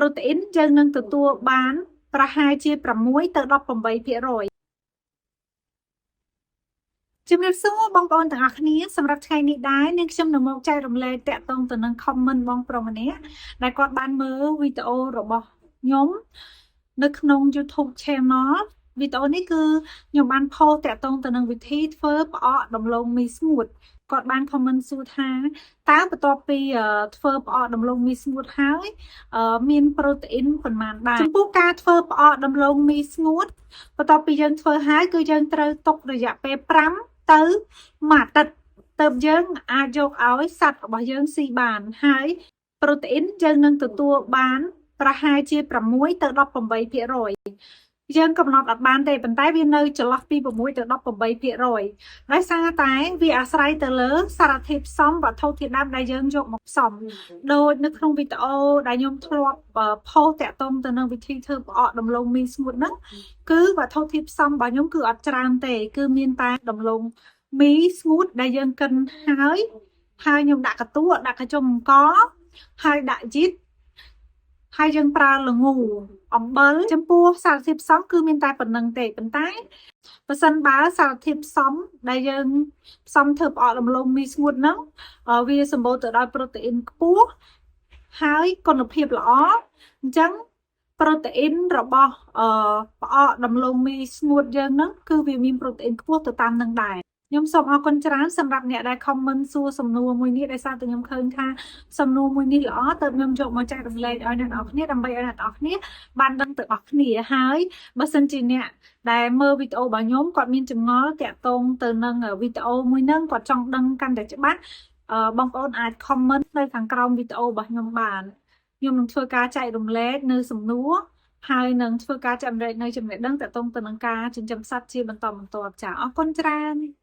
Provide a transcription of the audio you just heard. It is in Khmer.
protein យើងនឹងទទួលបានប្រហែលជា6ទៅ18%ជំរាបសួរបងប្អូនទាំងអស់គ្នាសម្រាប់ថ្ងៃនេះដែរនាងខ្ញុំនឹងមកចែករំលែកតាក់ទងទៅនឹង comment បងប្រុសម្នាក់ដែលគាត់បានមើលវីដេអូរបស់ខ្ញុំនៅក្នុង YouTube channel វីដេអូនេះគឺខ្ញុំបាន post តាក់ទងទៅនឹងវិធីធ្វើផ្អកដំឡូងមីស្ងួតគាត់បាន comment សួរថាតើបន្ទាប់ពីធ្វើផ្អកដំឡូងមីស្ងួតហើយមាន protein ប៉ុន្មានដែរចំពោះការធ្វើផ្អកដំឡូងមីស្ងួតបន្ទាប់ពីយើងធ្វើហើយគឺយើងត្រូវទុករយៈពេល5ទៅ1អាទិត្យទើបយើងអាចយកឲ្យសត្វរបស់យើងស៊ីបានហើយ protein យើងនឹងទទួលបានប្រហែលជា6ទៅ18%យើងកំណត់អត់បានទេប៉ុន្តែវានៅចន្លោះពី6ទៅ18%ដោយសារតែវាអាស្រ័យទៅលើសារធាតុផ្សំវត្ថុធាតុដើមដែលយើងយកមកផ្សំដូចនៅក្នុងវីដេអូដែលខ្ញុំធ្លាប់ផុសតាក់ទងទៅនឹងវិធីធ្វើផ្អកដំឡូងមីស្ងួតហ្នឹងគឺវត្ថុធាតុផ្សំរបស់ខ្ញុំគឺអត់ច្រើនទេគឺមានតែដំឡូងមីស្ងួតដែលយើងកិនហើយខ្ញុំដាក់កន្ទួតដាក់កញ្ចុំអង្ករហើយដាក់ជីតហើយយើងប្រើល្ងអំបិលចំពោះសារធាតុផ្សំគឺមានតែប៉ុណ្្នឹងទេប៉ុន្តែបើសិនបើសារធាតុផ្សំដែលយើងផ្សំធ្វើផ្អកដំឡូងមីស្ងួតហ្នឹងវាសម្បូរទៅដោយប្រូតេអ៊ីនខ្ពស់ហើយគុណភាពល្អអញ្ចឹងប្រូតេអ៊ីនរបស់ផ្អកដំឡូងមីស្ងួតយើងហ្នឹងគឺវាមានប្រូតេអ៊ីនខ្ពស់ទៅតាមនឹងដែរខ្ញុំសូមអរគុណច្រើនសម្រាប់អ្នកដែល comment សួរសំណួរមួយនេះដោយសារតែខ្ញុំឃើញថាសំណួរមួយនេះល្អទើបខ្ញុំយកមកចែករំលែកឲ្យអ្នកនរគ្នាដើម្បីឲ្យអ្នកនរគ្នាបានដឹងទាំងអស់គ្នាហើយបើសិនជាអ្នកដែលមើលវីដេអូរបស់ខ្ញុំគាត់មានចម្ងល់តាក់ទងទៅនឹងវីដេអូមួយហ្នឹងគាត់ចង់ដឹងកាន់តែច្បាស់បងប្អូនអាច comment នៅខាងក្រោមវីដេអូរបស់ខ្ញុំបានខ្ញុំនឹងធ្វើការចែករំលែកនៅសំណួរហើយនឹងធ្វើការចែករំលែកនៅចំណេះដឹងតាក់ទងទៅនឹងការចិញ្ចឹមសត្វជាបន្តបន្ទាប់ចា៎អរគុណច្រើន